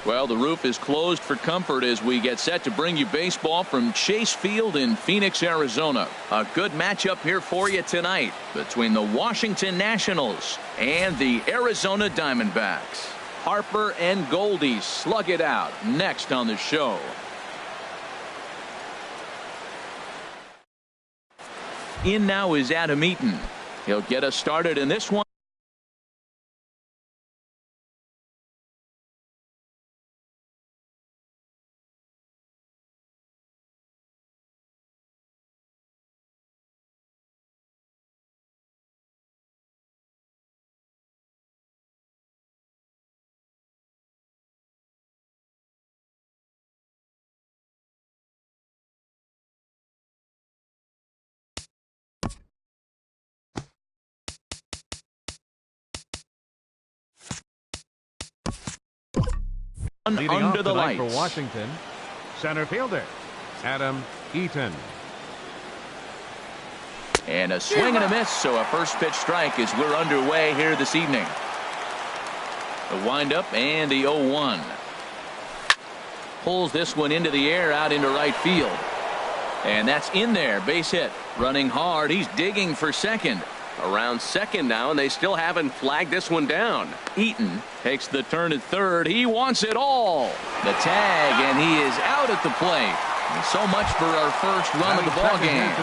Well, the roof is closed for comfort as we get set to bring you baseball from Chase Field in Phoenix, Arizona. A good matchup here for you tonight between the Washington Nationals and the Arizona Diamondbacks. Harper and Goldie slug it out next on the show. In now is Adam Eaton. He'll get us started in this one. Leading under off the tonight lights for Washington, center fielder Adam Eaton. And a swing and a miss, so a first pitch strike as we're underway here this evening. The windup and the 0-1. Pulls this one into the air out into right field. And that's in there, base hit. Running hard, he's digging for second. Around second now, and they still haven't flagged this one down. Eaton takes the turn at third. He wants it all. The tag, and he is out at the plate. And so much for our first run of the ball game.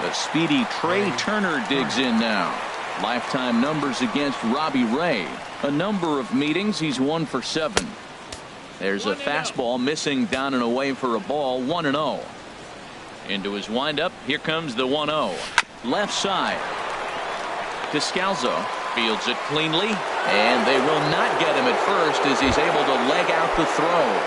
The speedy Trey Turner digs in now. Lifetime numbers against Robbie Ray. A number of meetings, he's 1 for 7. There's a fastball missing down and away for a ball. 1-0. Into his windup. Here comes the 1-0. Left side. Descalzo fields it cleanly, and they will not get him at first as he's able to leg out the throw.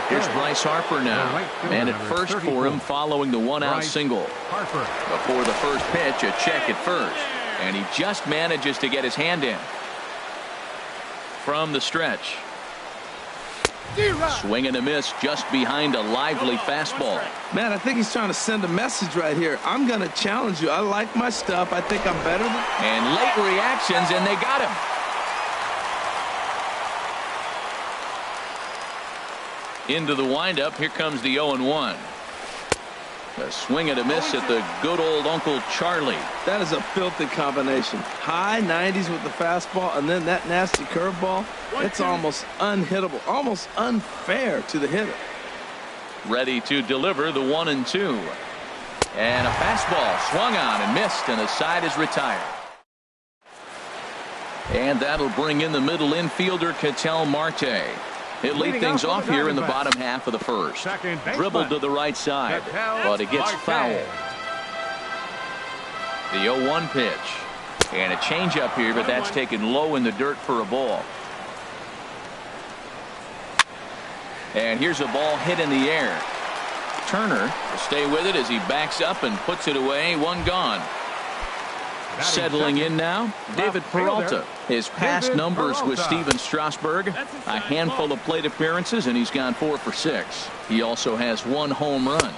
Here's Bryce Harper now. Man at first for him following the one-out single. Before the first pitch, a check at first, and he just manages to get his hand in. From the stretch. Swing and a miss just behind a lively fastball. Man, I think he's trying to send a message right here. I'm going to challenge you. I like my stuff. I think I'm better than... And late reactions, and they got him. Into the windup. Here comes the 0-1. A swing and a miss at the good old Uncle Charlie. That is a filthy combination. High 90s with the fastball, and then that nasty curveball. It's almost unhittable, almost unfair to the hitter. Ready to deliver the 1-2. And a fastball swung on and missed, and the side is retired. And that'll bring in the middle infielder, Ketel Marte. He'll lead things off here in the bottom half of the first. Dribbled to the right side, but it gets fouled. The 0-1 pitch. And a changeup here, but that's taken low in the dirt for a ball. And here's a ball hit in the air. Turner will stay with it as he backs up and puts it away. One gone. Settling in now, David Peralta. His past numbers with Steven Strasburg, a handful of plate appearances, and he's gone 4 for 6. He also has 1 home run.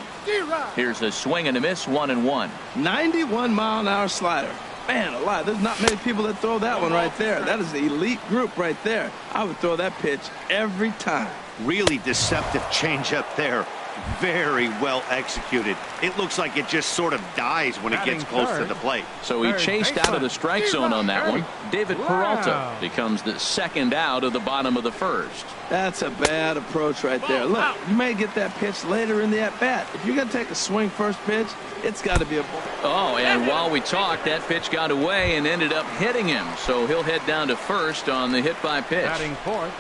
Here's a swing and a miss, 1-1. 91-mile-an-hour slider. Man alive, there's not many people that throw that one right there. That is the elite group right there. I would throw that pitch every time. Really deceptive changeup there. Very well executed. It looks like it just sort of dies when it gets close to the plate. So he chased out of the strike zone on that one. David Peralta becomes the second out of the bottom of the first. That's a bad approach right there. Look, you may get that pitch later in the at-bat. If you're going to take a swing first pitch, it's got to be a ball. Oh, and while we talked, that pitch got away and ended up hitting him. So he'll head down to first on the hit by pitch. Batting fourth,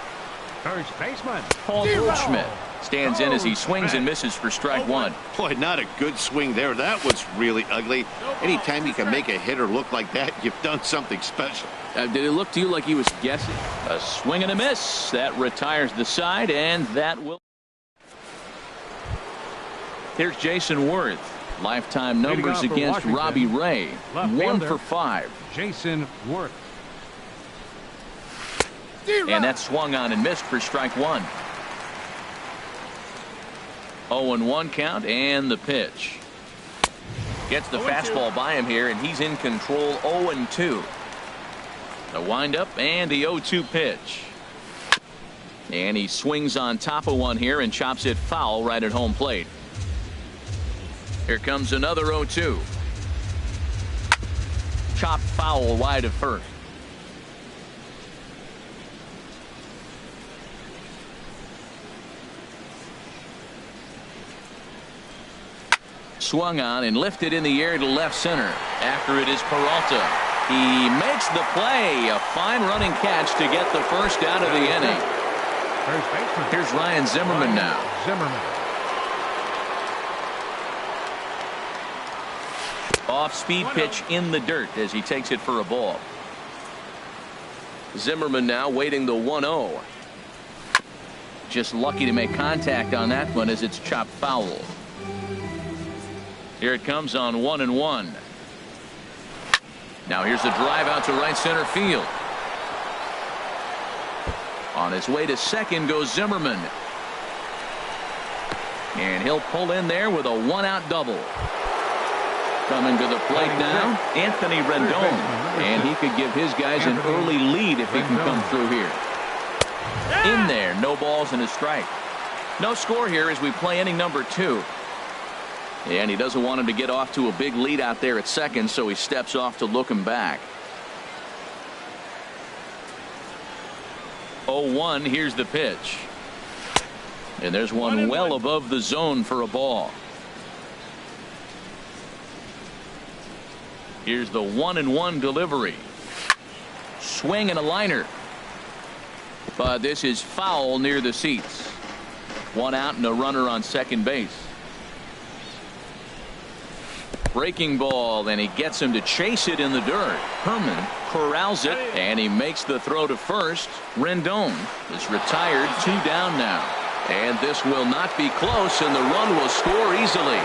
first baseman Paul Goldschmidt stands in as he swings and misses for strike 1. Boy, not a good swing there. That was really ugly. Anytime you can make a hitter look like that, you've done something special. Did it look to you like he was guessing? A swing and a miss. That retires the side, and that will. Here's Jason Worth. Lifetime numbers against Robbie Ray. 1 for 5. Jason Worth. And that swung on and missed for strike 1. 0-1 count, and the pitch. Gets the fastball by him here, and he's in control. 0-2. The windup and the 0-2 pitch. And he swings on top of one here and chops it foul right at home plate. Here comes another 0-2. Chop foul wide of first. Swung on and lifted in the air to left center. After it is Peralta. He makes the play. A fine running catch to get the first out of the inning. Here's Ryan Zimmerman now. Off-speed pitch in the dirt as he takes it for a ball. Zimmerman now waiting the 1-0. Just lucky to make contact on that one as it's chopped foul. Here it comes on 1-1. Now here's the drive out to right center field. On his way to second goes Zimmerman. And he'll pull in there with a 1-out double. Coming to the plate now, Anthony Rendon. And he could give his guys an early lead if he can come through here. In there, no balls and a strike. No score here as we play inning number 2. And he doesn't want him to get off to a big lead out there at second, so he steps off to look him back. 0-1, here's the pitch. And there's one well above the zone for a ball. Here's the 1-1 delivery. Swing and a liner. But this is foul near the seats. 1 out and a runner on second base. Breaking ball, and he gets him to chase it in the dirt. Herman corrals it, and he makes the throw to first. Rendon is retired, 2 down now. And this will not be close, and the run will score easily.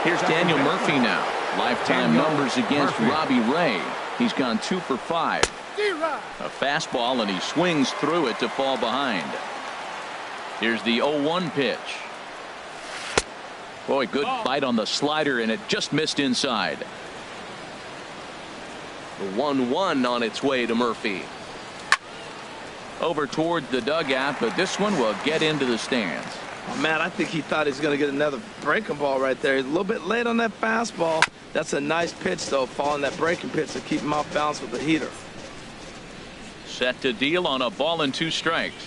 Here's Daniel Murphy now. Lifetime numbers against Robbie Ray. He's gone 2 for 5. A fastball, and he swings through it to fall behind. Here's the 0-1 pitch. Boy, good bite on the slider, and it just missed inside. The 1-1 on its way to Murphy. Over toward the dugout, but this one will get into the stands. Oh, man, I think he thought he was going to get another breaking ball right there. He's a little bit late on that fastball. That's a nice pitch, though, following that breaking pitch to keep him off balance with the heater. Set to deal on a ball and 2 strikes.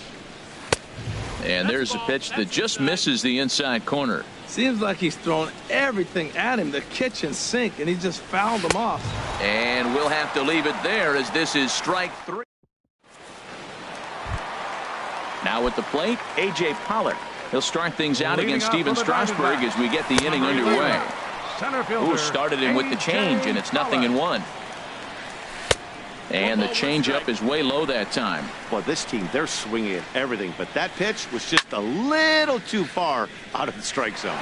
And there's a pitch that just misses the inside corner. Seems like he's thrown everything at him, the kitchen sink, and he just fouled him off. And we'll have to leave it there as this is strike 3. Now at the plate, A.J. Pollock. He'll start things out against Steven Strasburg as we get the inning underway. Who started him with the change, and it's 0-1. And the changeup is way low that time. Well, this team, they're swinging at everything, but that pitch was just a little too far out of the strike zone.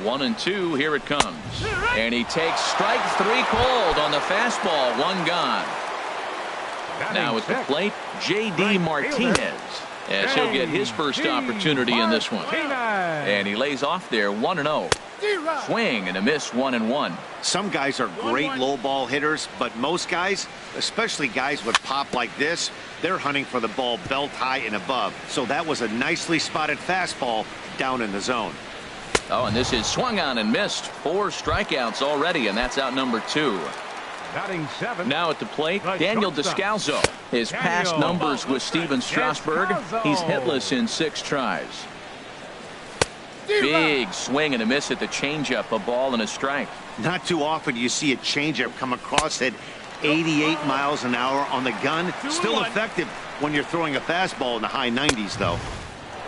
1-2, here it comes. And he takes strike 3 cold on the fastball, 1 gone. Now at the plate, J.D. Martinez, as he'll get his first opportunity in this one. And he lays off there, 1-0. Swing and a miss, 1-1. Some guys are great low ball hitters, but most guys, especially guys with pop like this, they're hunting for the ball belt high and above. So that was a nicely spotted fastball down in the zone. Oh, and this is swung on and missed. 4 strikeouts already, and that's out number 2. Now at the plate, Daniel Descalzo. His past numbers with Steven Strasburg, he's hitless in 6 tries. Big swing and a miss at the changeup, a ball and a strike. Not too often you see a changeup come across at 88 miles an hour on the gun. Still effective when you're throwing a fastball in the high 90s, though.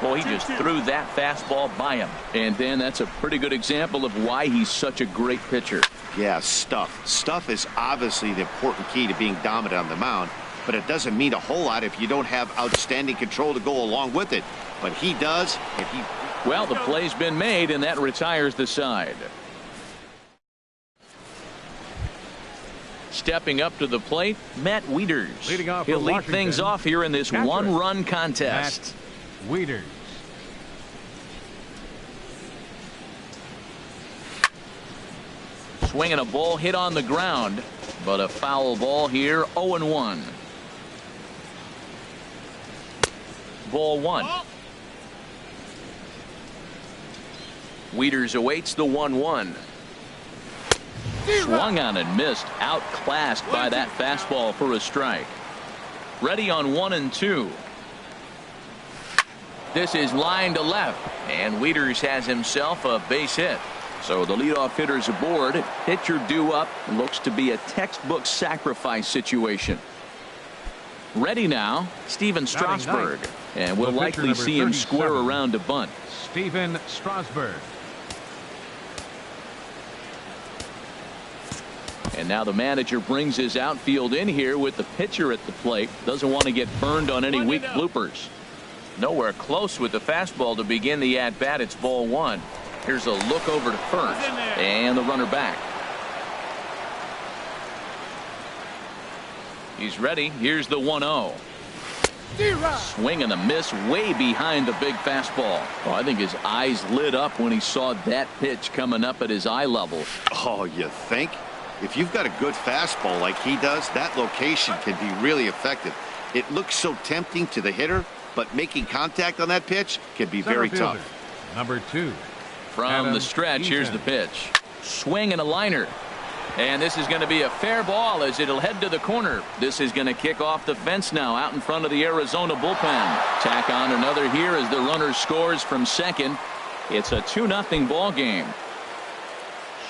Well, he just threw that fastball by him. And then that's a pretty good example of why he's such a great pitcher. Yeah, stuff. Stuff is obviously the important key to being dominant on the mound, but it doesn't mean a whole lot if you don't have outstanding control to go along with it. But he does, and he... Well, the play's been made, and that retires the side. Stepping up to the plate, Matt Wieters. He'll lead things off here in this 1-run contest. Matt Wieters. Swinging a ball hit on the ground, but a foul ball here, 0-1. Ball one. Wieters awaits the 1-1. Swung on and missed. Outclassed by that fastball for a strike. Ready on 1-2. This is line to left, and Wieters has himself a base hit. So the leadoff hitter's aboard. Pitcher due up. Looks to be a textbook sacrifice situation. Ready now, Steven Strasburg. And we'll likely see him square around to bunt. Steven Strasburg. And now the manager brings his outfield in here with the pitcher at the plate. Doesn't want to get burned on any weak bloopers. Nowhere close with the fastball to begin the at-bat. It's ball one. Here's a look over to first. And the runner back. He's ready. Here's the 1-0. Swing and a miss way behind the big fastball. Oh, I think his eyes lit up when he saw that pitch coming up at his eye level. Oh, you think? If you've got a good fastball like he does, that location can be really effective. It looks so tempting to the hitter, but making contact on that pitch can be very tough. Number 2. From the stretch, here's the pitch. Swing and a liner. And this is going to be a fair ball as it'll head to the corner. This is going to kick off the fence now out in front of the Arizona bullpen. Tack on another here as the runner scores from second. It's a 2-0 ball game.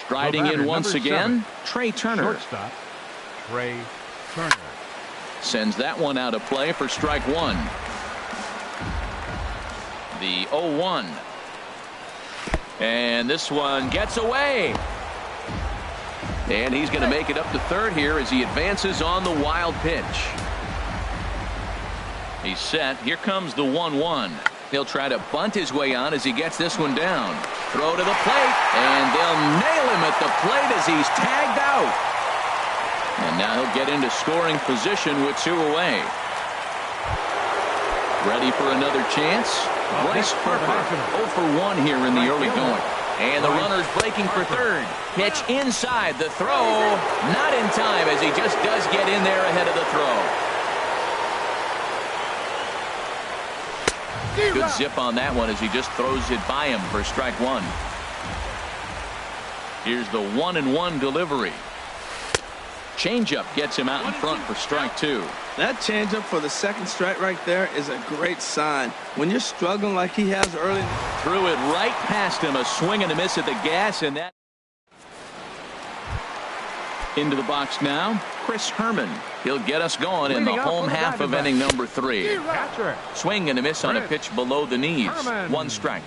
Striding in once again, Trey Turner. Shortstop, Trey Turner. Sends that one out of play for strike one. The 0-1. And this one gets away. And he's going to make it up to third here as he advances on the wild pitch. He's set. Here comes the 1-1. He'll try to bunt his way on as he gets this one down. Throw to the plate, and they'll nail him at the plate as he's tagged out. And now he'll get into scoring position with 2 away. Ready for another chance? Bryce Harper, 0 for 1 here in the early going. And the runner's breaking for third. Pitch inside. The throw not in time as he just does get in there ahead of the throw. Good zip on that one as he just throws it by him for strike one. Here's the 1-1 delivery. Changeup gets him out in front for strike two. That changeup for the second strike right there is a great sign. When you're struggling like he has early. Threw it right past him. A swing and a miss at the gas, and that. Into the box now, Chris Herman. He'll get us going in the home half of inning number 3. Swing and a miss on a pitch below the knees. 1 strike.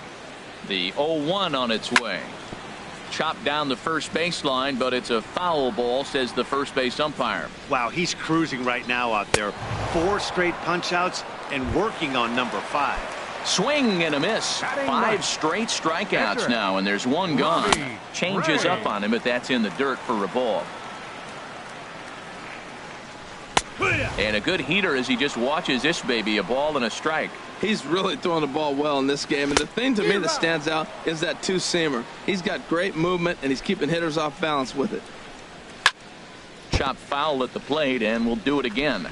The 0-1 on its way. Chopped down the first baseline, but it's a foul ball, says the first base umpire. Wow, he's cruising right now out there. 4 straight punch-outs and working on number 5. Swing and a miss. 5 straight strikeouts now, and there's 1 gone. Changes up on him, but that's in the dirt for a ball. And a good heater as he just watches this baby, a ball and a strike. He's really throwing the ball well in this game. And the thing to me that stands out is that two-seamer. He's got great movement, and he's keeping hitters off balance with it. Chop foul at the plate, and we'll do it again.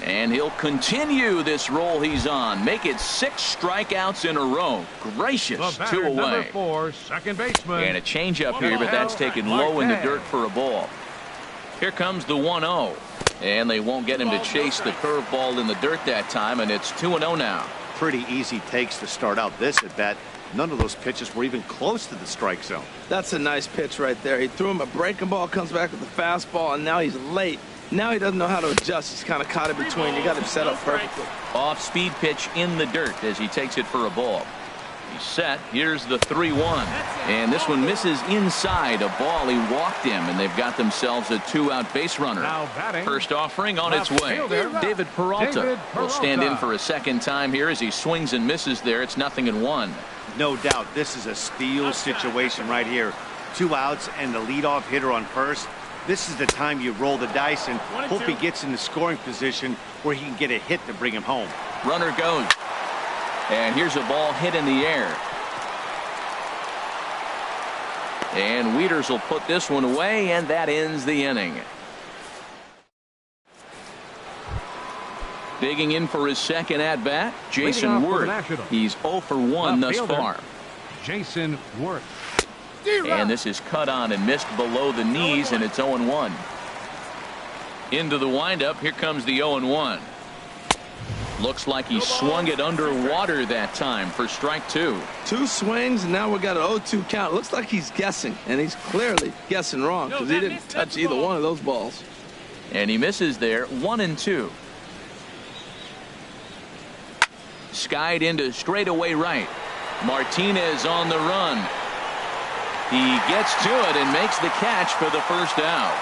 And he'll continue this roll he's on. Make it 6 strikeouts in a row. Gracious, 2 away. Number 4, second baseman. And a changeup here, but that's taken low in the dirt for a ball. Here comes the 1-0. And they won't get him to chase the curveball in the dirt that time, and it's 2-0 now. Pretty easy takes to start out this at bat. None of those pitches were even close to the strike zone. That's a nice pitch right there. He threw him a breaking ball, comes back with the fastball, and now he's late. Now he doesn't know how to adjust. He's kind of caught in between. You got him set up perfectly. Off-speed pitch in the dirt as he takes it for a ball. He's set. Here's the 3-1. And this one misses inside a ball. He walked him, and they've got themselves a 2-out base runner. First offering on its way. David Peralta will stand in for a second time here as he swings and misses there. It's 0-1. No doubt this is a steal situation right here. 2 outs and the leadoff hitter on first. This is the time you roll the dice and hope he gets in the scoring position where he can get a hit to bring him home. Runner goes. And here's a ball hit in the air. And Wieters will put this one away, and that ends the inning. Digging in for his second at-bat, Jason Worth. He's 0 for 1 thus far. Jason Worth. And this is cut on and missed below the knees, and it's 0-1. Into the windup. Here comes the 0-1. Looks like he swung it underwater that time for strike 2. 2 swings, and now we got an 0-2 count. Looks like he's guessing, and he's clearly guessing wrong because he didn't touch either one of those balls. And he misses there. 1-2. Skied into straightaway right. Martinez on the run. He gets to it and makes the catch for the first out.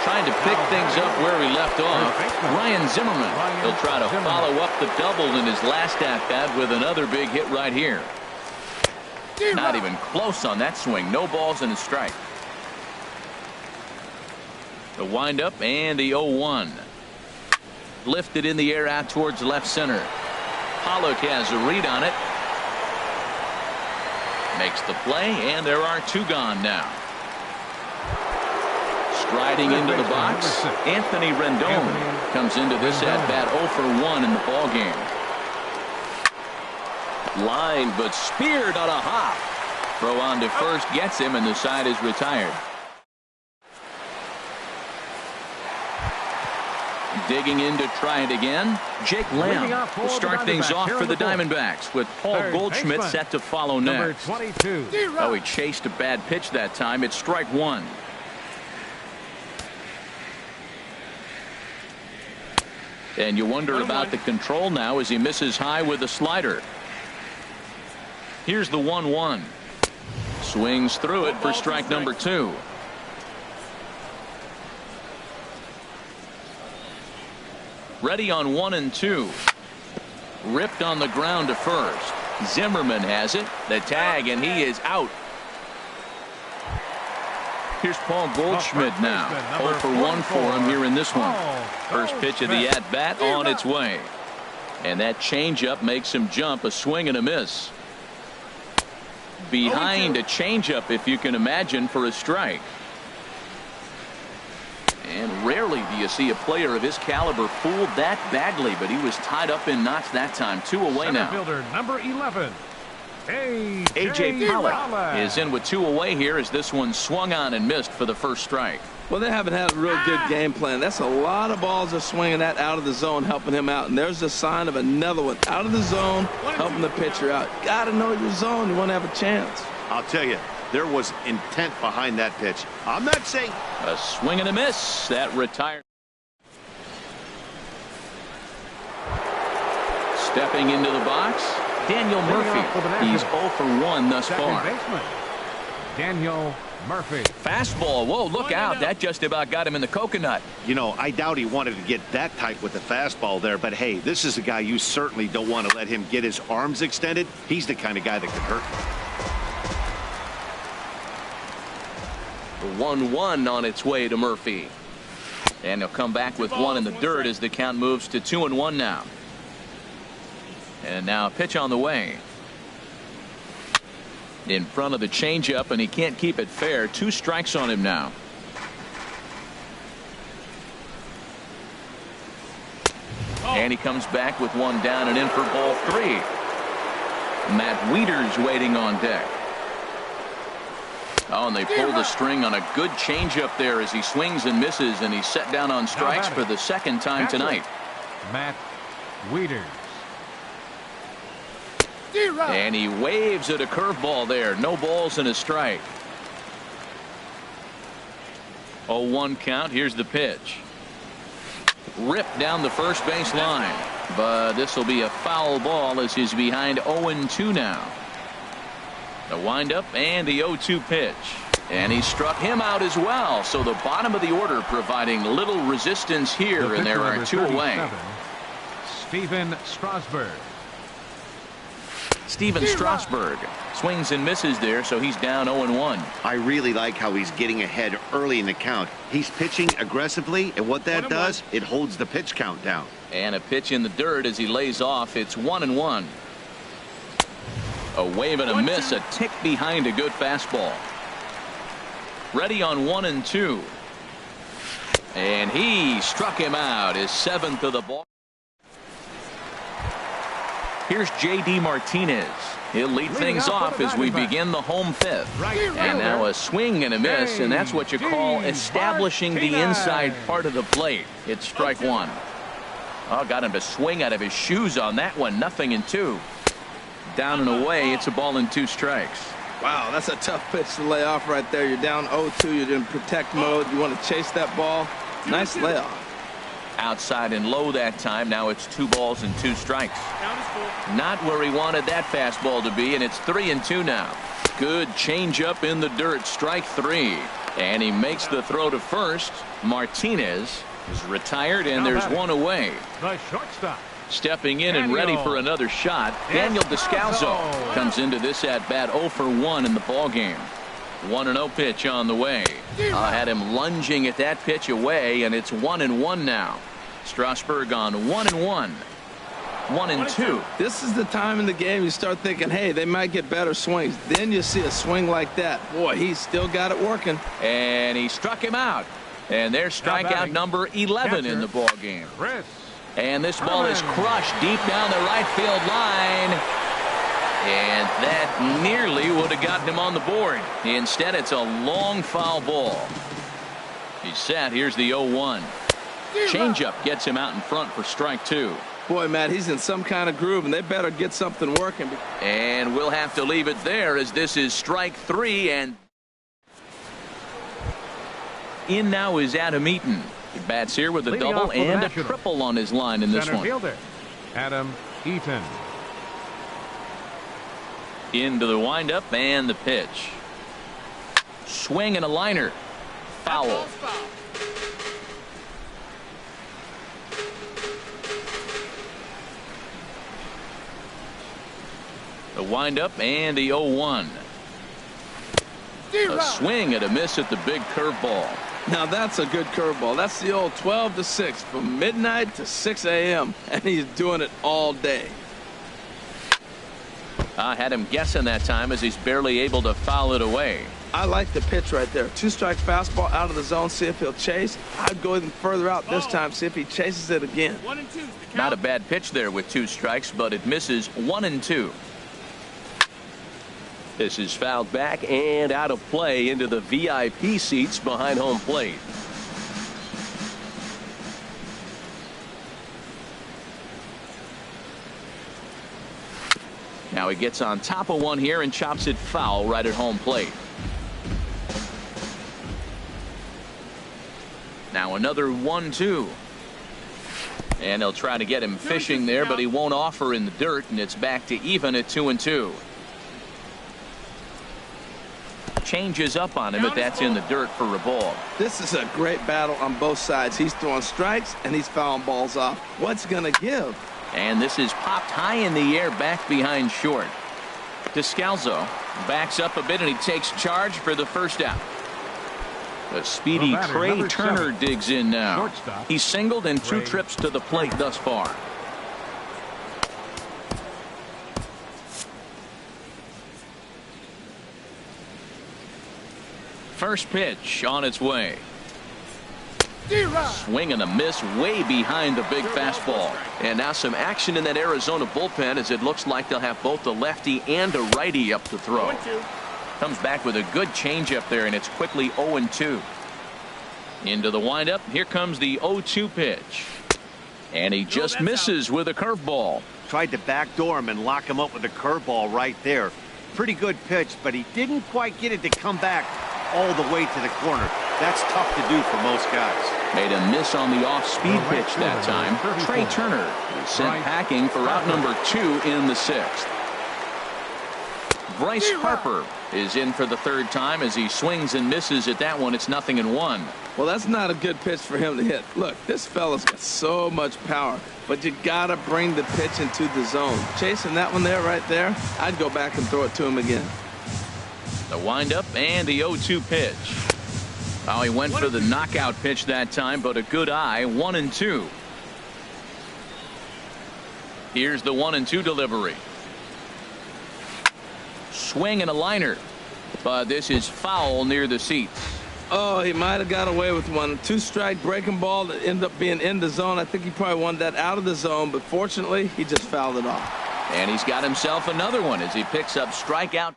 Trying to pick things up where he left off. Ryan Zimmerman. He'll try to follow up the double in his last at-bat with another big hit right here. Not even close on that swing. No balls and a strike. The windup and the 0-1. Lifted in the air out towards left center. Pollock has a read on it. Makes the play, and there are 2 gone now. Striding into the box, Anthony Rendon comes into this at-bat 0 for 1 in the ballgame. Line, but speared on a hop. Throw on to first gets him, and the side is retired. Digging in to try it again. Jake Lamb will start things off for the Diamondbacks with Paul Goldschmidt set to follow next. Oh, he chased a bad pitch that time. It's strike 1. And you wonder about the control now as he misses high with the slider. Here's the 1-1. Swings through it for strike number 2. Ready on 1-2. Ripped on the ground to first. Zimmerman has it. The tag, and he is out. Here's Paul Goldschmidt now. 0 for 1 for him here in this one. First pitch of the at-bat on its way. And that changeup makes him jump. A swing and a miss. Behind a changeup, if you can imagine, for a strike. And rarely do you see a player of his caliber fooled that badly, but he was tied up in knots that time. 2 away now. Fielder number 11. A.J. Pollock is in with 2 away here as this one swung on and missed for the first strike. Well, they haven't had a real good game plan. That's a lot of balls they're swinging at out of the zone, helping him out. And there's a sign of another one out of the zone, helping the pitcher out. Got to know your zone. You want to have a chance. I'll tell you, there was intent behind that pitch. I'm not saying. A swing and a miss. That retired. Stepping into the box, Daniel Murphy. He's 0 for 1 thus far. Daniel Murphy. Fastball. Whoa, look out. That just about got him in the coconut. You know, I doubt he wanted to get that tight with the fastball there, but hey, this is a guy you certainly don't want to let him get his arms extended. He's the kind of guy that could hurt. The 1-1 on its way to Murphy. And he'll come back with 1 in the dirt as the count moves to 2-1 now. And now a pitch on the way. In front of the changeup, and he can't keep it fair. 2 strikes on him now. And he comes back with 1 down and in for ball 3. Matt Wieters waiting on deck. Oh, and they pulled the string on a good changeup there as he swings and misses, and he's set down on strikes for the second time tonight. Matt Wieters. And he waves at a curveball there. No balls and a strike. 0-1 count. Here's the pitch. Ripped down the first base line. But this will be a foul ball as he's behind 0-2 now. The windup and the 0-2 pitch. And he struck him out as well. So the bottom of the order providing little resistance here, and there are 2 away. Steven Strasburg. Steven Strasburg swings and misses there, so he's down 0-1. I really like how he's getting ahead early in the count. He's pitching aggressively, and what that does, it holds the pitch count down. And a pitch in the dirt as he lays off. It's 1-1. A wave and a miss, a tick behind a good fastball. Ready on 1-2. And he struck him out, his 7th of the ball. Here's J.D. Martinez. He'll lead things off as we begin the home fifth. And now a swing and a miss, and that's what you call establishing the inside part of the plate. It's strike one. Oh, got him to swing out of his shoes on that one. 0-2. Down and away. It's a ball and 2 strikes. Wow, that's a tough pitch to lay off right there. You're down 0-2. You're in protect mode. You want to chase that ball. Nice layoff. Outside and low that time. Now it's 2 balls and 2 strikes. Not where he wanted that fastball to be, and it's 3-2 now. Good changeup in the dirt. Strike 3. And he makes the throw to first. Martinez is retired, and there's one away. The shortstop. Stepping in and ready for another shot, Daniel Descalso comes into this at bat 0 for 1 in the ball game. 1-0 pitch on the way. Had him lunging at that pitch away, and it's 1-1 now. Strasburg on 1-1. 1-2. This is the time in the game you start thinking, hey, they might get better swings. Then you see a swing like that. Boy, he's still got it working. And he struck him out. And there's strikeout number 11 in the ball game. And this ball is crushed deep down the right field line. And that nearly would have gotten him on the board. Instead, it's a long foul ball. He's set. Here's the 0-1. Changeup gets him out in front for strike 2. Boy, Matt, he's in some kind of groove, and they better get something working. And we'll have to leave it there as this is strike 3. And in now is Adam Eaton. He bats here with a double and a triple on his line in this one. Fielder, Adam Eaton. Into the windup and the pitch. Swing and a liner. Foul. The windup and the 0-1. A swing and a miss at the big curveball. Now that's a good curveball. That's the old 12-6 from midnight to 6 a.m. and he's doing it all day. I had him guessing that time as he's barely able to foul it away. I like the pitch right there. 2-strike fastball out of the zone. See if he'll chase. I'd go even further out this time. See if he chases it again. 1-2. Not a bad pitch there with 2 strikes, but it misses 1-2. This is fouled back and out of play into the VIP seats behind home plate. Now he gets on top of one here and chops it foul right at home plate. Now another 1-2. And they'll try to get him fishing there, but he won't offer in the dirt, and it's back to even at 2-2. Changes up on him, but that's in the dirt for a ball. This is a great battle on both sides. He's throwing strikes and he's fouling balls off. What's going to give? And this is popped high in the air back behind short. Descalso backs up a bit and he takes charge for the first out. The speedy Trey Turner digs in now. He's singled in 2 trips to the plate thus far. First pitch on its way. Swing and a miss way behind the big fastball. And now some action in that Arizona bullpen as it looks like they'll have both the lefty and a righty up to throw. Comes back with a good changeup there, and it's quickly 0-2. Into the windup. Here comes the 0-2 pitch. And he just misses with a curveball. Tried to backdoor him and lock him up with a curveball right there. Pretty good pitch, but he didn't quite get it to come back all the way to the corner. That's tough to do for most guys. Made a miss on the off-speed pitch that time. Trey Turner is sent packing for out number 2 in the 6th. Bryce Harper is in for the 3rd time as he swings and misses at that one. It's 0-1. Well, that's not a good pitch for him to hit. Look, this fella's got so much power, but you got to bring the pitch into the zone. Chasing that one there, right there, I'd go back and throw it to him again. The windup and the 0-2 pitch. Oh, he went for the knockout pitch that time, but a good eye. 1-2. Here's the 1-2 delivery. Swing and a liner, but this is foul near the seats. Oh, he might have got away with one. 2-strike breaking ball that ended up being in the zone. I think he probably wanted that out of the zone, but fortunately, he just fouled it off. And he's got himself another one as he picks up strikeout.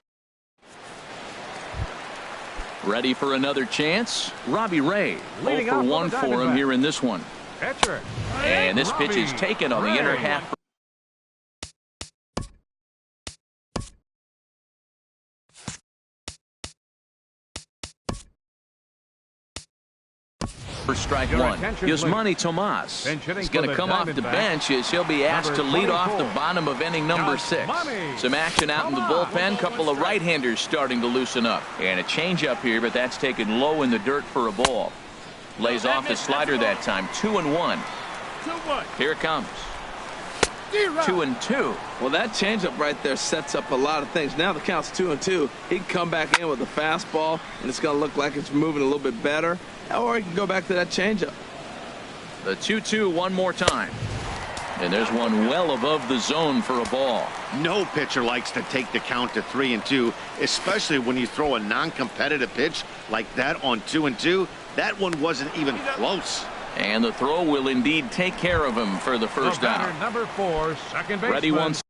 Ready for another chance. Robbie Ray, 0 for 1 for him here in this one. Pitcher. And this pitch is taken on the inner Ray. half. For strike Your one. attention, Yasmani please. Tomas Bench hitting is going for to the come off the Diamondbacks. bench as he'll be asked to Number lead off the 24. bottom of inning number 6. Yasmani Some action out in the Tomas. bullpen. Couple of right-handers starting to loosen up. And a changeup here, but that's taken low in the dirt for a ball. Lays off the slider that time. 2-1. Here it comes. 2-2. Well, that changeup right there sets up a lot of things. Now the count's 2-2. He can come back in with a fastball, and it's going to look like it's moving a little bit better. Or he can go back to that changeup. The 2-2 one more time. And there's one well above the zone for a ball. No pitcher likes to take the count to 3-2, especially when you throw a non-competitive pitch like that on 2-2. That one wasn't even close. And the throw will indeed take care of him for the first batter, out. number 4, second baseman. Ready once.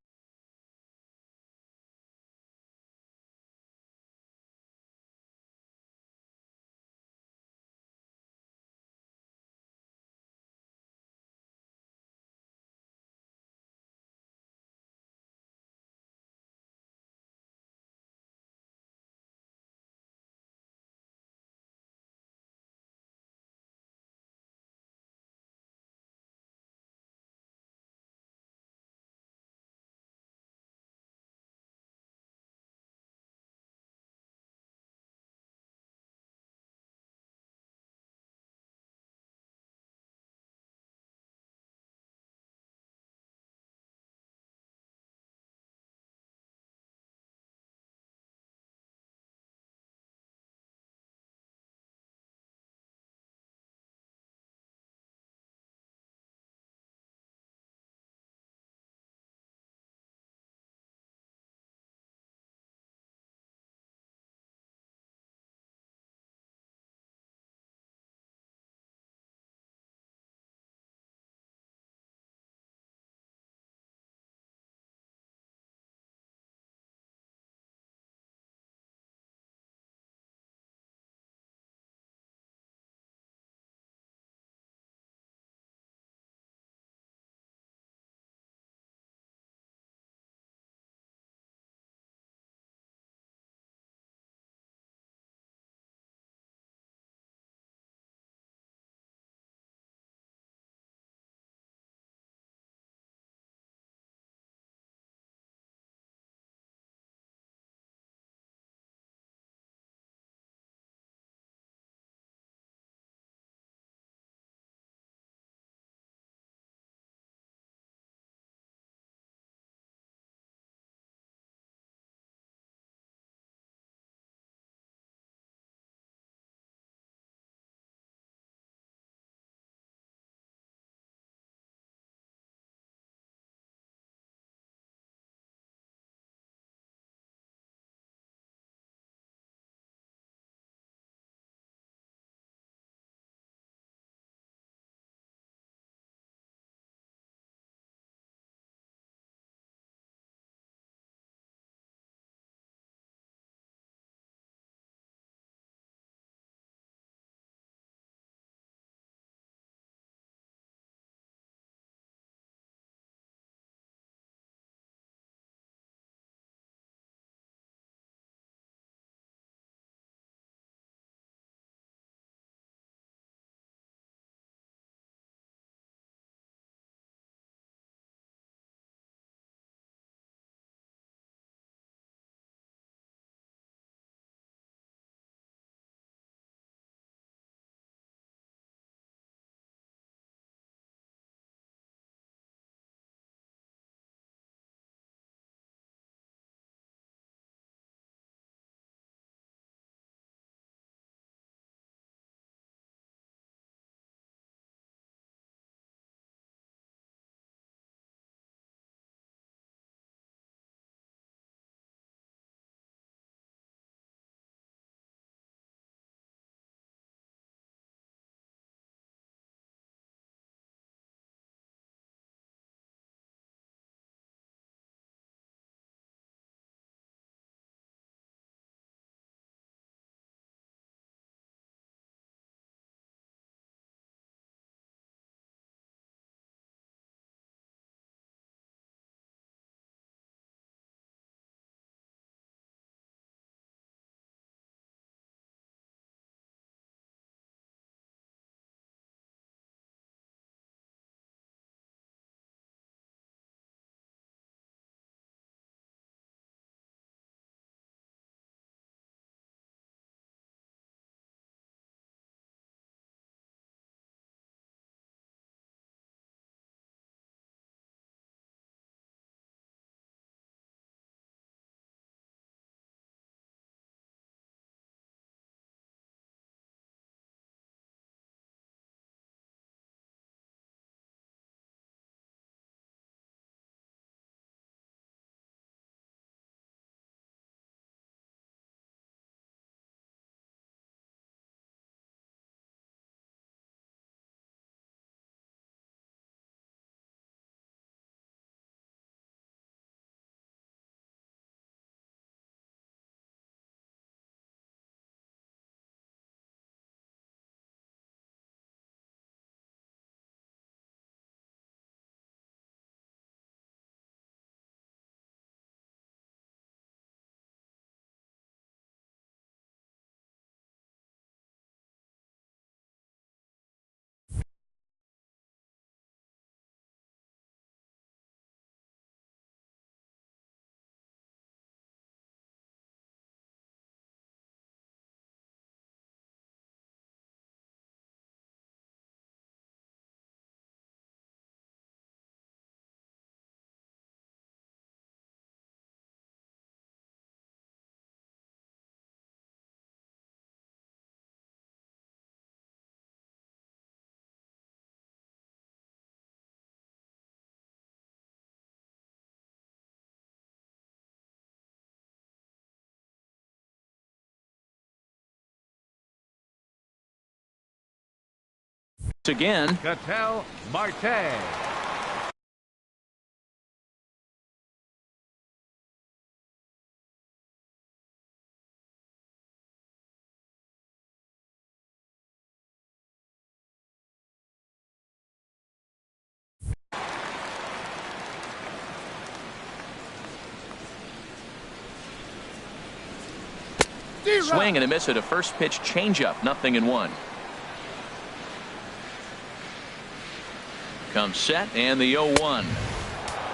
Again. Cattell Marte. Swing and a miss at a first pitch changeup. 0-1. Comes set and the 0-1.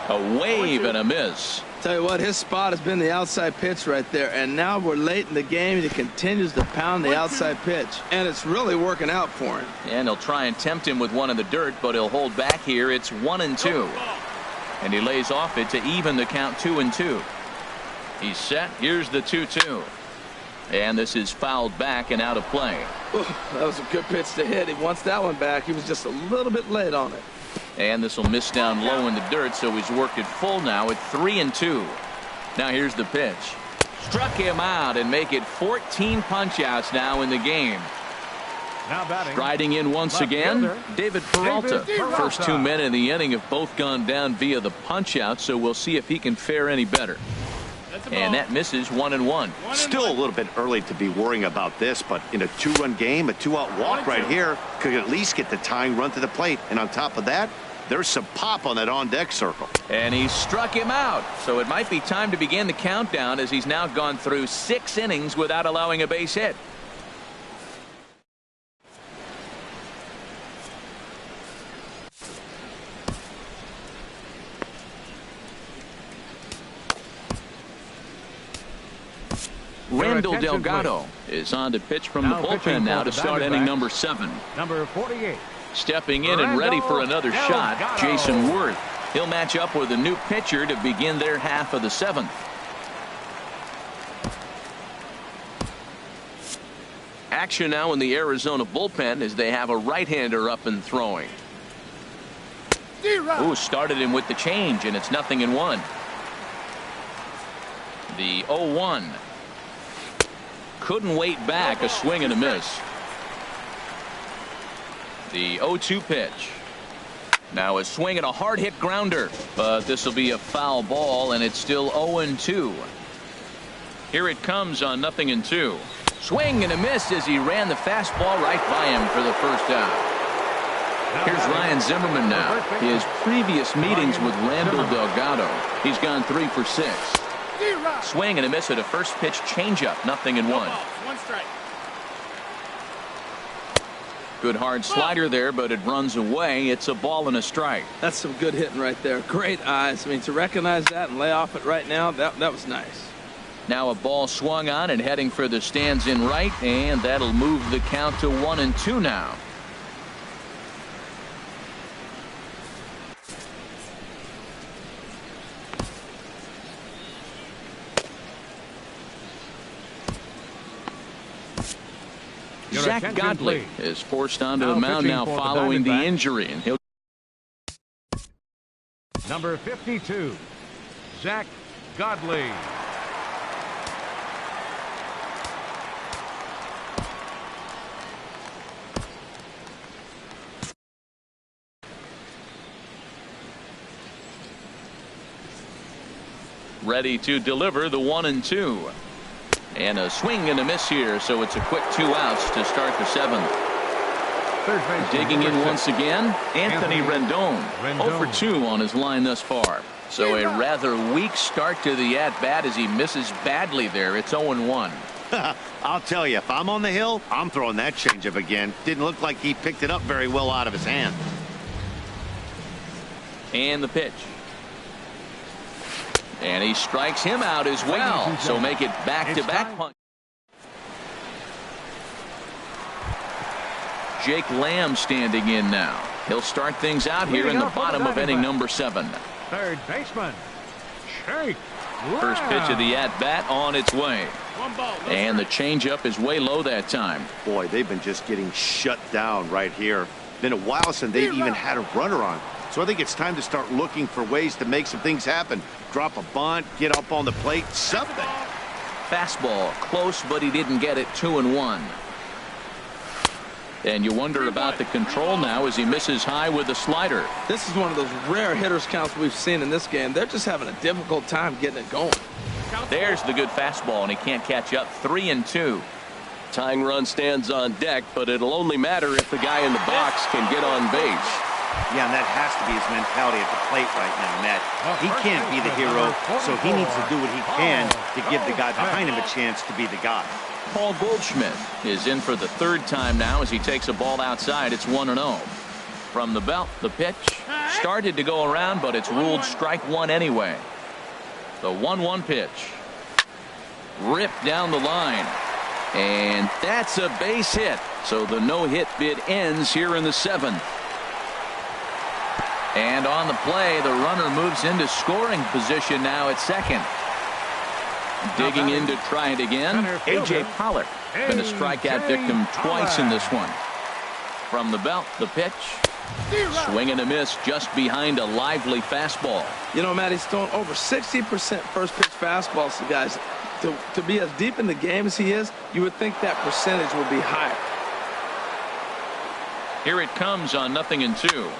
A wave and a miss. Tell you what, his spot has been the outside pitch right there, and now we're late in the game and he continues to pound the outside pitch, and it's really working out for him. And he'll try and tempt him with one in the dirt, but he'll hold back here. It's 1-2, and he lays off it to even the count. 2-2. He's set. Here's the 2-2, and this is fouled back and out of play. Ooh, that was a good pitch to hit. He wants that one back. He was just a little bit late on it. And this will miss down low in the dirt, so he's worked it full now at 3-2. Now here's the pitch. Struck him out and make it 14 punch-outs now in the game. Now batting. Striding in once again, David Peralta. First 2 men in the inning have both gone down via the punch-out, so we'll see if he can fare any better. And that misses. 1-1. Still a little bit early to be worrying about this, but in a 2-run game, a 2-out walk right here could at least get the tying run to the plate. And on top of that, there's some pop on that on-deck circle. And he struck him out. So it might be time to begin the countdown, as he's now gone through 6 innings without allowing a base hit. Randall Delgado is on to pitch from the bullpen now to start inning number 7. Number 48. Stepping in and ready for another shot, Jason Worth. He'll match up with a new pitcher to begin their half of the 7th. Action now in the Arizona bullpen as they have a right-hander up and throwing. Ooh, started him with the change, and it's 0-1. The 0-1. Couldn't wait back. A swing and a miss. The 0-2 pitch. Now a swing and a hard hit grounder, but this will be a foul ball, and it's still 0-2. Here it comes on 0-2. Swing and a miss as he ran the fastball right by him for the first out. Here's Ryan Zimmerman now. His previous meetings with Randall Delgado, he's gone 3 for 6. Swing and a miss at a first pitch changeup. 0-1. One strike. Good hard slider there, but it runs away. It's a ball and a strike. That's some good hitting right there. Great eyes. I mean, to recognize that and lay off it right now, that was nice. Now a ball swung on and heading for the stands in right, and that'll move the count to 1-2 now. Zach Godley is forced onto the mound now following the injury, and he'll. Number 52, Zach Godley. Ready to deliver the 1-2. And a swing and a miss here, so it's a quick 2 outs to start the 7th. Digging in once again, Anthony Rendon. 0 for 2 on his line thus far. So a rather weak start to the at-bat as he misses badly there. It's 0-1. I'll tell you, if I'm on the hill, I'm throwing that changeup again. Didn't look like he picked it up very well out of his hand. And the pitch. And he strikes him out as well. So make it back-to-back punch. Jake Lamb standing in now. He'll start things out here in the bottom of inning number 7. Third baseman, Jake Lamb. First pitch of the at-bat on its way. And the changeup is way low that time. Boy, they've been just getting shut down right here. Been a while since they've even had a runner on. So I think it's time to start looking for ways to make some things happen. Drop a bunt, get up on the plate, something. Fastball close, but he didn't get it. 2-1. And you wonder about the control now as he misses high with the slider. This is one of those rare hitters counts we've seen in this game. They're just having a difficult time getting it going. There's the good fastball, and he can't catch up. 3-2. Tying run stands on deck, but it'll only matter if the guy in the box can get on base. Yeah, and that has to be his mentality at the plate right now, Matt. He can't be the hero, so he needs to do what he can to give the guy behind him a chance to be the guy. Paul Goldschmidt is in for the third time now as he takes a ball outside. It's 1-0. From the belt, the pitch started to go around, but it's ruled strike one anyway. The 1-1 pitch. Ripped down the line. And that's a base hit. So the no-hit bid ends here in the 7th. And on the play, the runner moves into scoring position now at second. Digging in to try it again, A.J. Pollock. Been a strikeout victim twice in this one. From the belt, the pitch. Swing and a miss just behind a lively fastball. You know, Matt, he's thrown over 60% first pitch fastballs. So, guys, to be as deep in the game as he is, you would think that percentage would be higher. Here it comes on 0-2.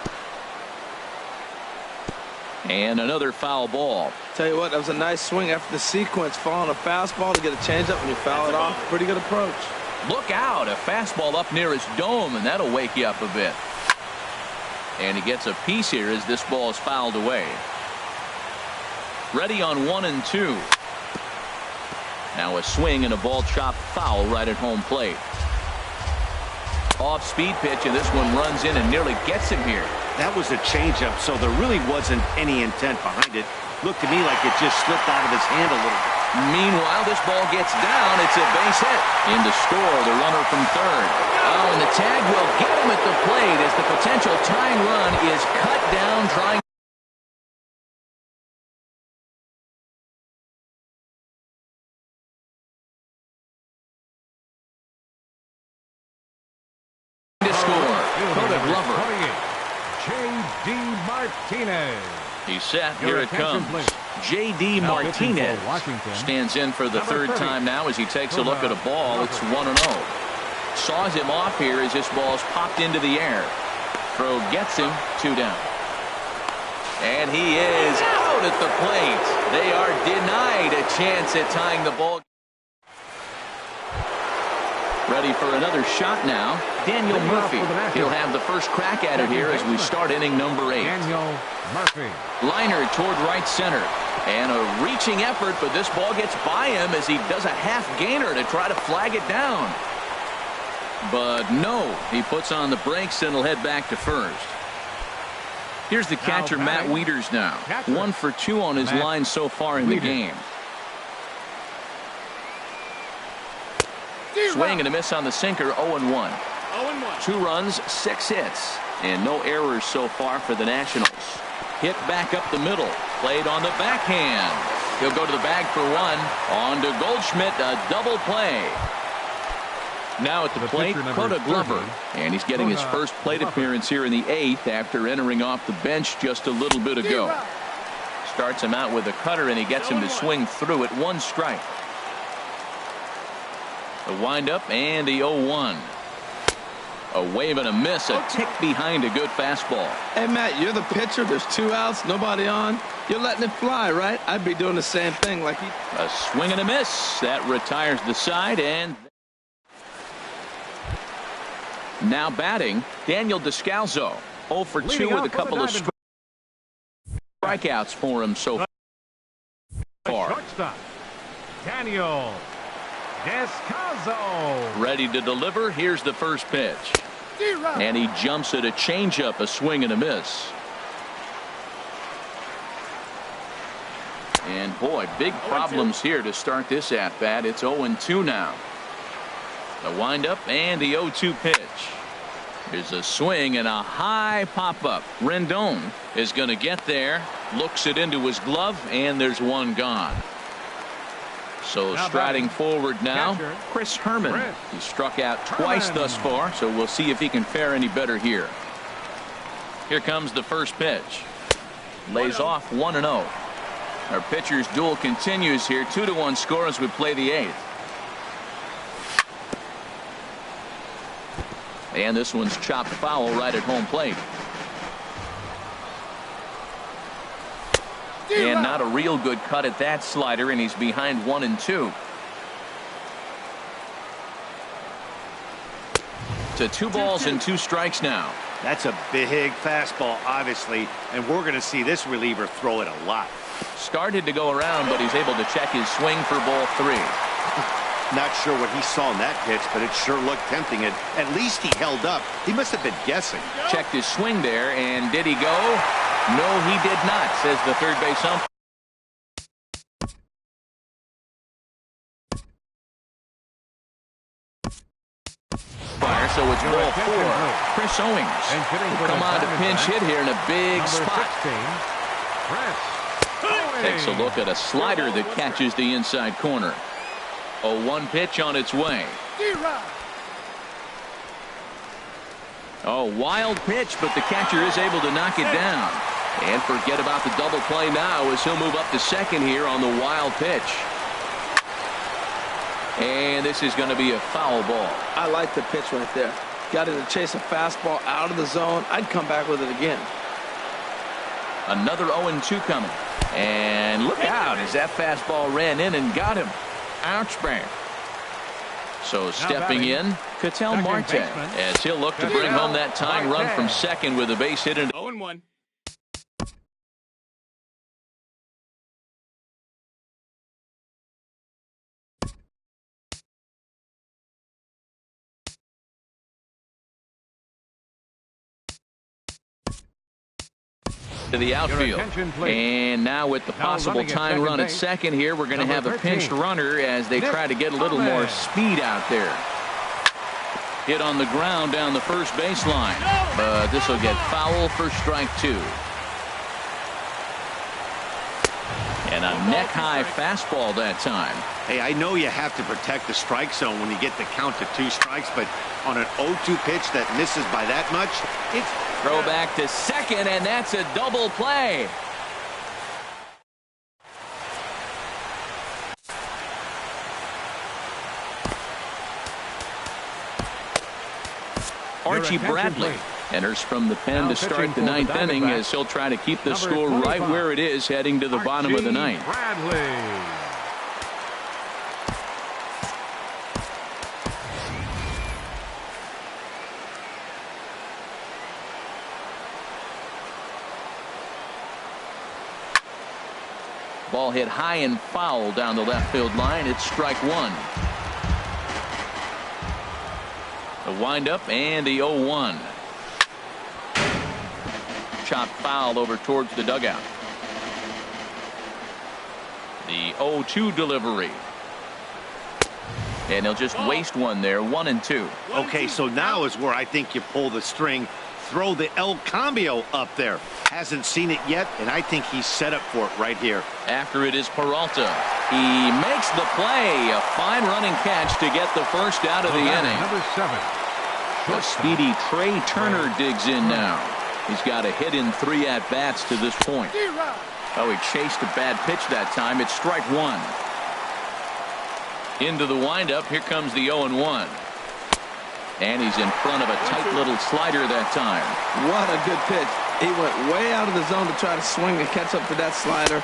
And another foul ball. Tell you what, that was a nice swing after the sequence. Following a fastball to get a changeup and you foul it off. Pretty good approach. Look out, a fastball up near his dome, and that'll wake you up a bit. And he gets a piece here as this ball is fouled away. Ready on 1-2. Now a swing and a ball chopped foul right at home plate. Off-speed pitch, and this one runs in and nearly gets him here. That was a changeup, so there really wasn't any intent behind it. Looked to me like it just slipped out of his hand a little bit. Meanwhile, this ball gets down. It's a base hit. In to score, the runner from third. Oh, and the tag will get him at the plate as the potential tying run is cut down trying to score. J.D. Martinez. He's set. Here it comes. J.D. Martinez stands in for the third time now as he takes a look at a ball. It's 1-0. Saws him off here as this ball's popped into the air. Throw gets him. 2 down. And he is out at the plate. They are denied a chance at tying the ball. Ready for another shot now. Daniel Murphy. He'll have the first crack at it here as we start inning number 8. Daniel Murphy. Liner toward right center. And a reaching effort, but this ball gets by him as he does a half gainer to try to flag it down. But no, he puts on the brakes and will head back to first. Here's the catcher, Matt Wieters now. 1 for 2 on his line so far in the game. Swing and a miss on the sinker, 0-1. 2 runs, 6 hits, and no errors so far for the Nationals. Hit back up the middle, played on the backhand. He'll go to the bag for 1. On to Goldschmidt, a double play. Now at the plate, Coda Glover, and he's getting his first plate appearance here in the 8th after entering off the bench just a little bit ago. Starts him out with a cutter, and he gets him to swing through it. 1 strike. The windup and the 0-1. A wave and a miss, a tick behind a good fastball. Hey, Matt, you're the pitcher. There's 2 outs, nobody on. You're letting it fly, right? I'd be doing the same thing. Like a swing and a miss. That retires the side. And now batting, Daniel Descalzo. 0 for 2 with a couple of strikeouts for him so far. Shortstop, Daniel Descalzo. Ready to deliver. Here's the first pitch. And he jumps at a changeup, a swing and a miss. And boy, big problems here to start this at bat. It's 0-2 now. The windup and the 0-2 pitch. There's a swing and a high pop up. Rendon is going to get there, looks it into his glove, and there's 1 gone. So striding forward now, Chris Herman. He struck out twice thus far, so we'll see if he can fare any better here. Here comes the first pitch. Lays off 1-0. Our pitcher's duel continues here. 2-1 score as we play the 8th. And this one's chopped foul right at home plate. And not a real good cut at that slider, and he's behind 1-2. To 2 balls and 2 strikes now. That's a big fastball, obviously, and we're going to see this reliever throw it a lot. Started to go around, but he's able to check his swing for ball 3. Not sure what he saw in that pitch, but it sure looked tempting. And at least he held up. He must have been guessing. Checked his swing there, and did he go? No, he did not, says the third base umpire. So it's ball 4. Chris Owings will come on to pinch hit here in a big spot. Takes a look at a slider that catches the inside corner. 0-1 pitch on its way. Oh, wild pitch, but the catcher is able to knock it down. And forget about the double play now as he'll move up to second here on the wild pitch. And this is going to be a foul ball. I like the pitch right there. Got it to chase a fastball out of the zone. I'd come back with it again. Another 0-2 coming. And look out as that fastball ran in and got him. Ouch bang. So stepping in, Ketel Marte, as he'll look to bring home that tying run from second with a base hit. 0-1. To the outfield. And now with the possible tying run at second here, we're going to have a pinched runner as they try to get a little more speed out there. Hit on the ground down the first baseline, but this will get foul for strike 2. And a neck-high fastball that time. Hey, I know you have to protect the strike zone when you get the count to 2 strikes, but on an 0-2 pitch that misses by that much, it's... Throw back to second, and that's a double play. Archie Bradley enters from the pen to start the 9th inning as he'll try to keep the score right where it is heading to the bottom of the 9th. Ball hit high and foul down the left field line. It's strike 1. The windup and the 0-1. Chopped foul over towards the dugout. The 0-2 delivery. And he'll just waste one there. 1-2. Okay, so now is where I think you pull the string. Throw the El Cambio up there. Hasn't seen it yet, and I think he's set up for it right here. After it is Peralta. He makes the play. A fine running catch to get the first out of the inning. Number 7. The speedy Trey Turner digs in now. He's got a hit in 3 at-bats to this point. Oh, he chased a bad pitch that time. It's strike 1. Into the windup. Here comes the 0-1. And he's in front of a tight little slider that time. What a good pitch. He went way out of the zone to try to swing and catch up to that slider.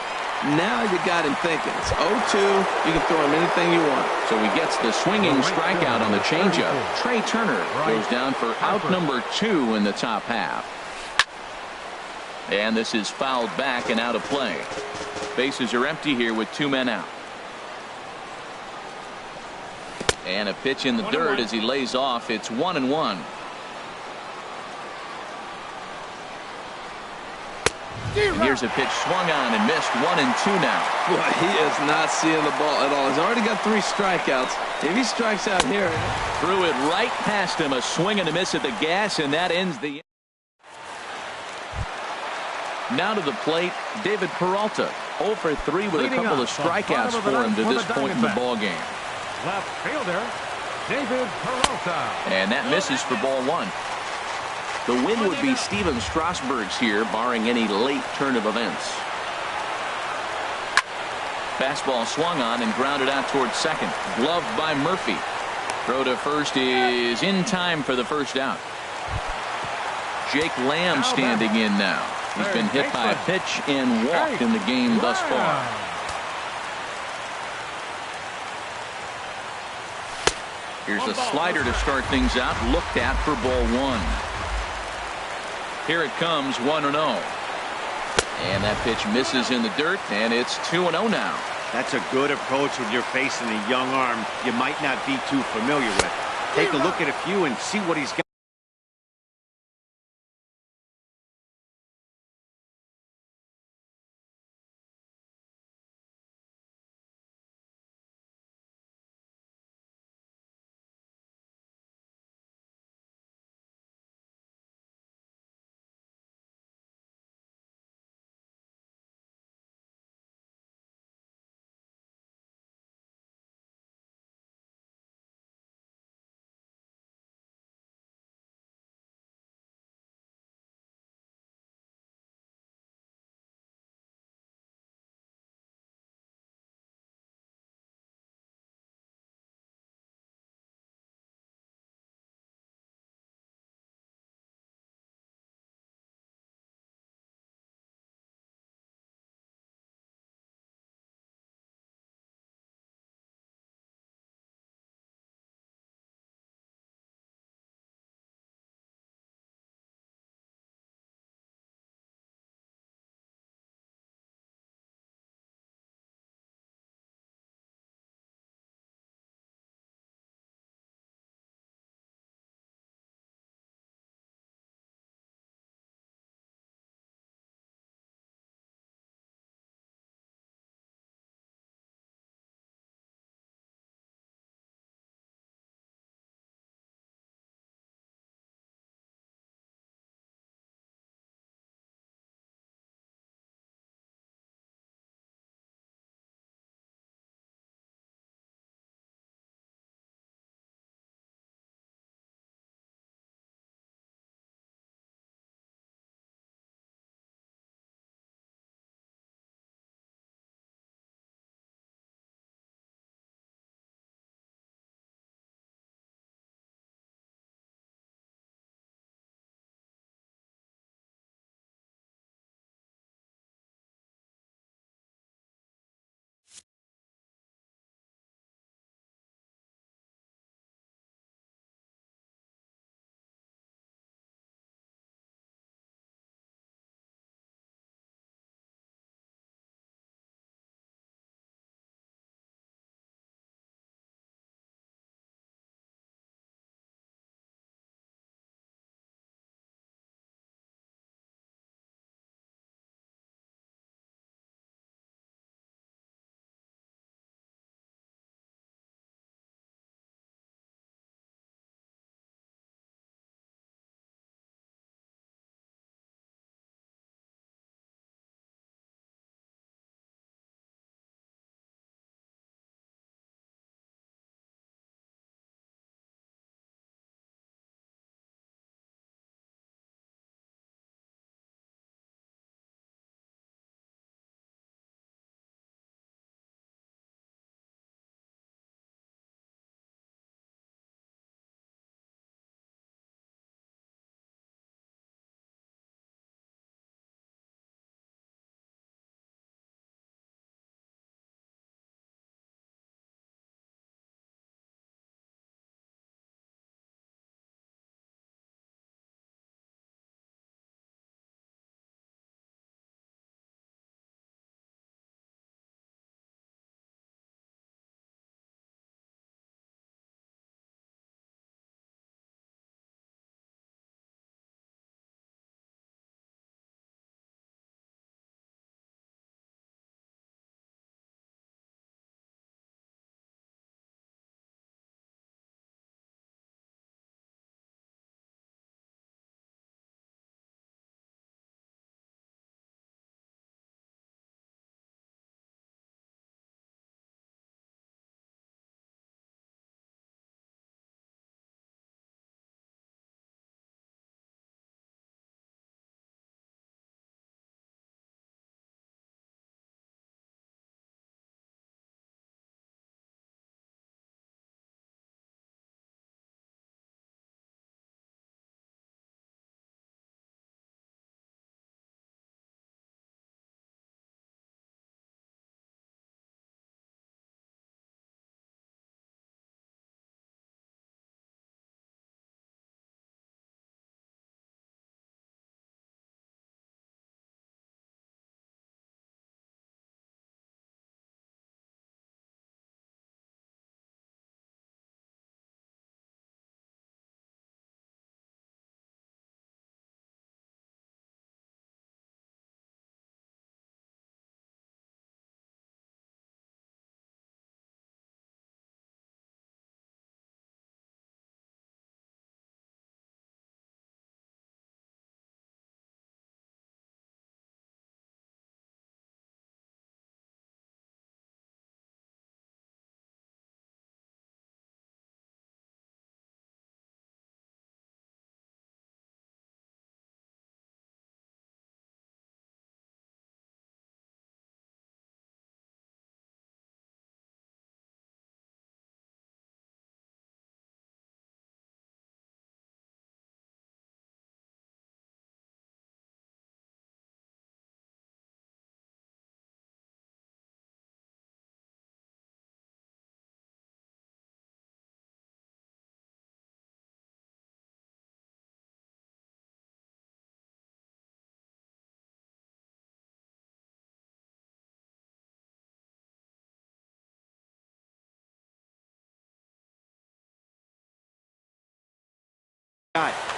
Now you got him thinking. It's 0-2. You can throw him anything you want. So he gets the swinging strikeout on the changeup. Trey Turner goes down for out number 2 in the top half. And this is fouled back and out of play. Bases are empty here with 2 men out. And a pitch in the dirt as he lays off. It's 1-1. Here's a pitch swung on and missed. 1-2 now. Boy, he is not seeing the ball at all. He's already got 3 strikeouts. If he strikes out here. Threw it right past him. A swing and a miss at the gas, and that ends the. Now to the plate, David Peralta. 0 for 3 with a couple of strikeouts for him to this point in the ball game. Left fielder, David Peralta. And that misses for ball 1. The win would be Steven Strasburg's here, barring any late turn of events. Fastball swung on and grounded out towards second. Gloved by Murphy. Throw to first is in time for the first out. Jake Lamb standing in now. He's been hit by a pitch and walked in the game thus far. Here's a slider to start things out. Looked at for ball one. Here it comes, 1-0. And that pitch misses in the dirt, and it's 2-0 now. That's a good approach when you're facing a young arm you might not be too familiar with. Take a look at a few and see what he's got.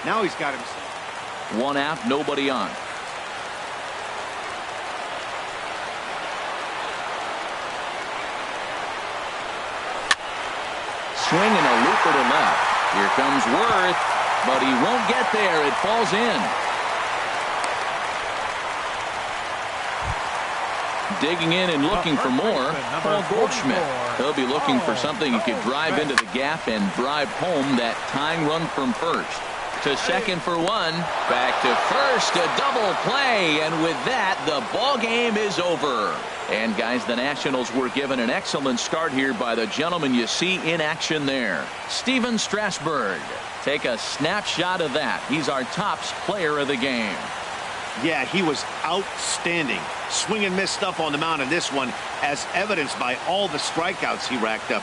Now he's got him. One out, nobody on. Swinging a looper to left. Here comes Worth, but he won't get there. It falls in. Digging in and looking for more, Paul Goldschmidt. He'll be looking for something he could drive into the gap and drive home that tying run from first. To second for one, back to first, a double play, and with that, the ball game is over. And guys, the Nationals were given an excellent start here by the gentleman you see in action there, Steven Strasburg. Take a snapshot of that. He's our tops player of the game. Yeah, he was outstanding. Swing and miss stuff on the mound in this one, as evidenced by all the strikeouts he racked up.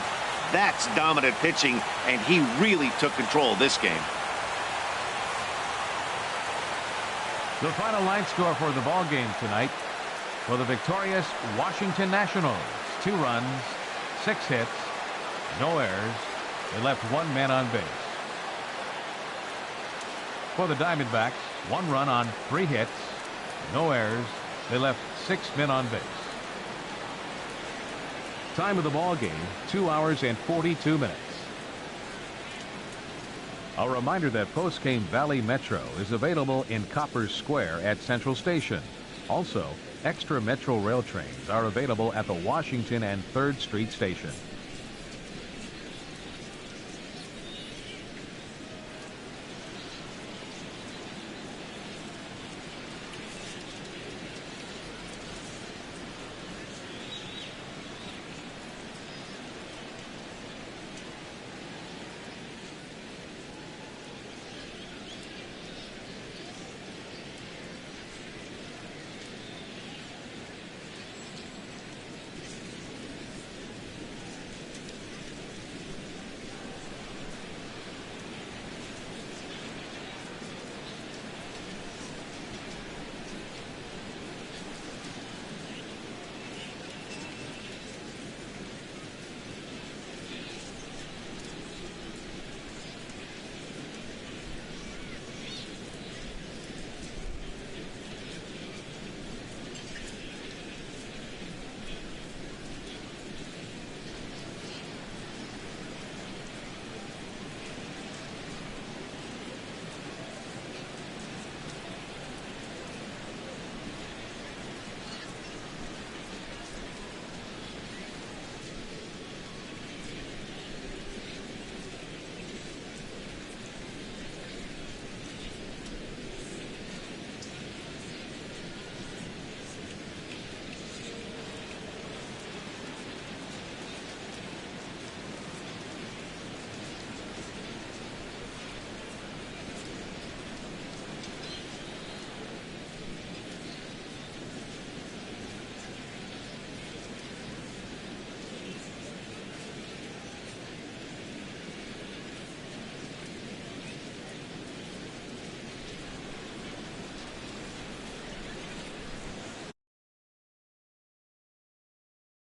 That's dominant pitching, and he really took control of this game. The final line score for the ball game tonight: for the victorious Washington Nationals, 2 runs, 6 hits, no errors. They left 1 man on base. For the Diamondbacks, 1 run on 3 hits, no errors. They left 6 men on base. Time of the ball game, 2 hours and 42 minutes. A reminder that Postgame Valley Metro is available in Copper Square at Central Station. Also, extra Metro rail trains are available at the Washington and 3rd Street Station.